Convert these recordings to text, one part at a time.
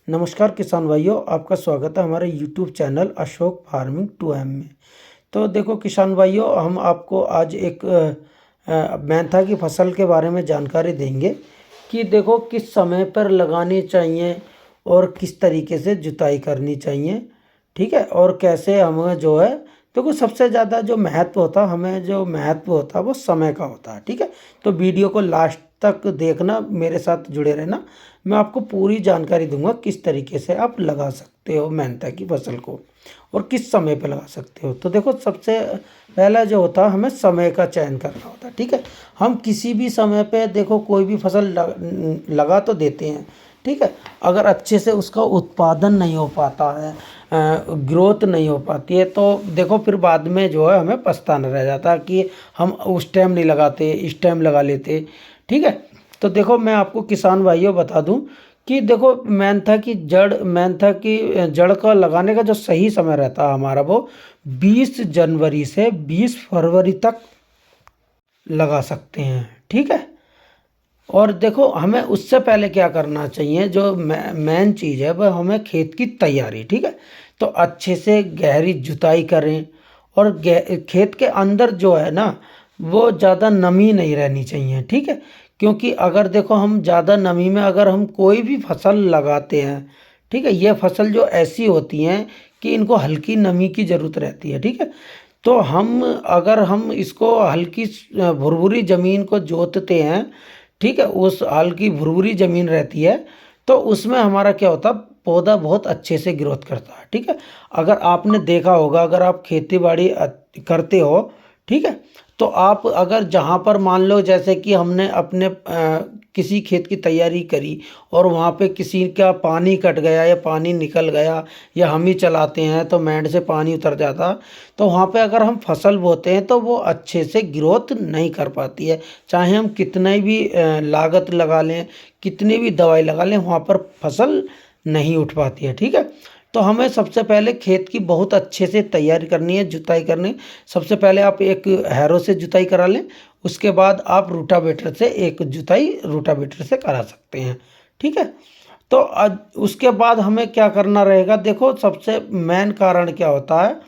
नमस्कार किसान भाइयों, आपका स्वागत है हमारे YouTube channel Ashok farming 2M में। तो देखो किसान भाइयों, हम आपको आज एक मेंथा की फसल के बारे में जानकारी देंगे कि देखो किस समय पर लगानी चाहिए और किस तरीके से जुताई करनी चाहिए। ठीक है, और कैसे हमें जो है, देखो सबसे ज़्यादा जो महत्व होता है, हमें जो महत्व होता है वो समय का होता है। ठीक है, तो वीडियो को लास्ट तक देखना, मेरे साथ जुड़े रहना। मैं आपको पूरी जानकारी दूंगा किस तरीके से आप लगा सकते हो मेंथा की फसल को और किस समय पे लगा सकते हो। तो देखो सबसे पहला जो होता है, हमें समय का चयन करना होता है। ठीक है, हम किसी भी समय पे देखो कोई भी फसल लगा तो देते हैं। ठीक है, अगर अच्छे से उसका उत्पादन नहीं हो पाता है, ग्रोथ नहीं हो पाती है, तो देखो फिर बाद में जो है हमें पछताना रह जाता है कि हम उस टाइम नहीं लगाते, इस टाइम लगा लेते। ठीक है, तो देखो मैं आपको किसान भाइयों बता दूं कि देखो मेंथा की जड़ का लगाने का जो सही समय रहता है हमारा, वो 20 जनवरी से 20 फरवरी तक लगा सकते हैं। ठीक है, और देखो हमें उससे पहले क्या करना चाहिए, जो मेन चीज़ है वह हमें खेत की तैयारी। ठीक है, तो अच्छे से गहरी जुताई करें और खेत के अंदर जो है ना, वो ज़्यादा नमी नहीं रहनी चाहिए। ठीक है, क्योंकि अगर देखो हम ज़्यादा नमी में अगर हम कोई भी फसल लगाते हैं, ठीक है, ये फसल जो ऐसी होती हैं कि इनको हल्की नमी की ज़रूरत रहती है। ठीक है, तो अगर हम इसको हल्की भुरभुरी ज़मीन को जोतते हैं, ठीक है, उस हल्की भुरभुरी ज़मीन रहती है, तो उसमें हमारा क्या होता है, पौधा बहुत अच्छे से ग्रोथ करता है। ठीक है, अगर आपने देखा होगा, अगर आप खेती बाड़ी करते हो, ठीक है, तो आप अगर जहाँ पर मान लो जैसे कि हमने अपने किसी खेत की तैयारी करी और वहाँ पे किसी का पानी कट गया या पानी निकल गया, या हम ही चलाते हैं तो मैंड से पानी उतर जाता, तो वहाँ पे अगर हम फसल बोते हैं तो वो अच्छे से ग्रोथ नहीं कर पाती है। चाहे हम कितना भी लागत लगा लें, कितनी भी दवाई लगा लें, वहाँ पर फसल नहीं उठ पाती है। ठीक है, तो हमें सबसे पहले खेत की बहुत अच्छे से तैयारी करनी है, जुताई करनी। सबसे पहले आप एक हैरो से जुताई करा लें, उसके बाद आप रूटावेटर से एक जुताई रूटावेटर से करा सकते हैं। ठीक है, तो आज उसके बाद हमें क्या करना रहेगा, देखो सबसे मेन कारण क्या होता है,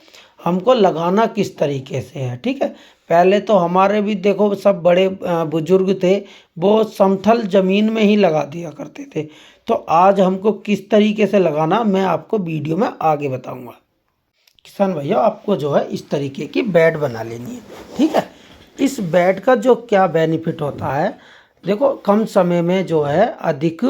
हमको लगाना किस तरीके से है। ठीक है, पहले तो हमारे भी देखो सब बड़े बुजुर्ग थे, वो समतल जमीन में ही लगा दिया करते थे। तो आज हमको किस तरीके से लगाना, मैं आपको वीडियो में आगे बताऊंगा। किसान भैया, आपको जो है इस तरीके की बेड बना लेनी है। ठीक है, इस बेड का जो क्या बेनिफिट होता है, देखो कम समय में जो है अधिक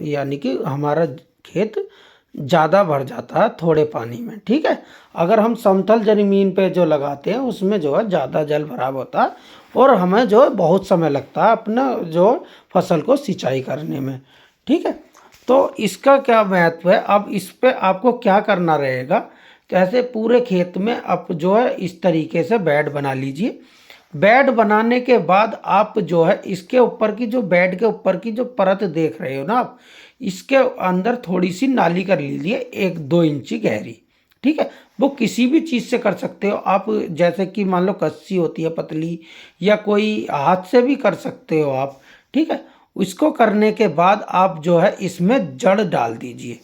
यानी कि हमारा खेत ज़्यादा भर जाता है थोड़े पानी में। ठीक है, अगर हम समतल जमीन पे जो लगाते हैं उसमें जो है ज़्यादा जल भराव होता है और हमें जो है बहुत समय लगता है अपना जो फसल को सिंचाई करने में। ठीक है, तो इसका क्या महत्व है, अब इस पे आपको क्या करना रहेगा, तो ऐसे पूरे खेत में आप जो है इस तरीके से बेड बना लीजिए। बेड बनाने के बाद आप जो है इसके ऊपर की जो बेड के ऊपर की जो परत देख रहे हो ना आप, इसके अंदर थोड़ी सी नाली कर लीजिए 1-2 इंची गहरी। ठीक है, वो किसी भी चीज़ से कर सकते हो आप, जैसे कि मान लो कस्सी होती है पतली, या कोई हाथ से भी कर सकते हो आप। ठीक है, इसको करने के बाद आप जो है इसमें जड़ डाल दीजिए।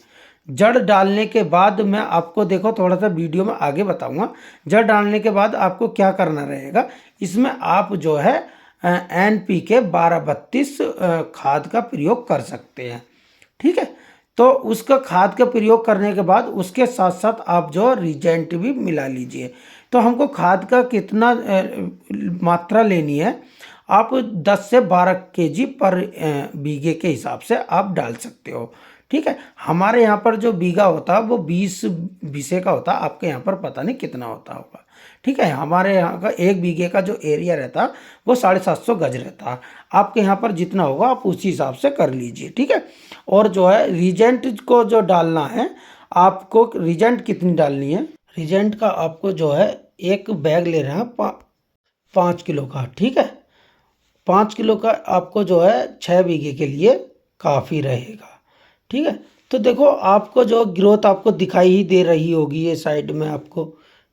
जड़ डालने के बाद मैं आपको देखो थोड़ा सा वीडियो में आगे बताऊंगा। जड़ डालने के बाद आपको क्या करना रहेगा, इसमें आप जो है NPK 12-32 खाद का प्रयोग कर सकते हैं। ठीक है, तो उसका खाद का प्रयोग करने के बाद उसके साथ साथ आप जो रिजेंट भी मिला लीजिए। तो हमको खाद का कितना मात्रा लेनी है, आप 10 से 12 केजी पर बीघे के हिसाब से आप डाल सकते हो। ठीक है, हमारे यहाँ पर जो बीघा होता है वो 20 बीसे का होता है, आपके यहाँ पर पता नहीं कितना होता होगा। ठीक है, हमारे यहाँ का 1 बीघे का जो एरिया रहता है वो 750 गज रहता है। आपके यहाँ पर जितना होगा आप उसी हिसाब से कर लीजिए। ठीक है, और जो है रिजेंट को जो डालना है, आपको रिजेंट कितनी डालनी है, रिजेंट का आपको जो है एक बैग ले रहे हैं 5 किलो का। ठीक है, 5 किलो का आपको जो है 6 बीघे के लिए काफ़ी रहेगा। ठीक है, तो देखो आपको जो ग्रोथ आपको दिखाई ही दे रही होगी ये साइड में आपको।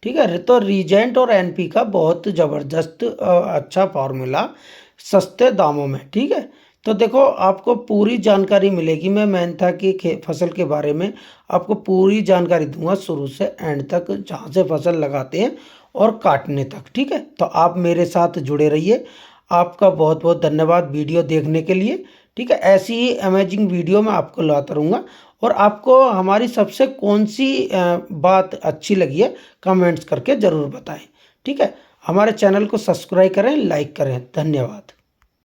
ठीक है, तो रीजेंट और NP का बहुत ज़बरदस्त अच्छा फार्मूला सस्ते दामों में। ठीक है, तो देखो आपको पूरी जानकारी मिलेगी, मैं मेंथा की फसल के बारे में आपको पूरी जानकारी दूंगा शुरू से एंड तक, जहाँ से फसल लगाते हैं और काटने तक। ठीक है, तो आप मेरे साथ जुड़े रहिए। आपका बहुत बहुत धन्यवाद वीडियो देखने के लिए। ठीक है, ऐसी ही अमेजिंग वीडियो मैं आपको लाता रहूँगा। और आपको हमारी सबसे कौन सी बात अच्छी लगी है कमेंट्स करके ज़रूर बताएं। ठीक है, हमारे चैनल को सब्सक्राइब करें, लाइक करें। धन्यवाद।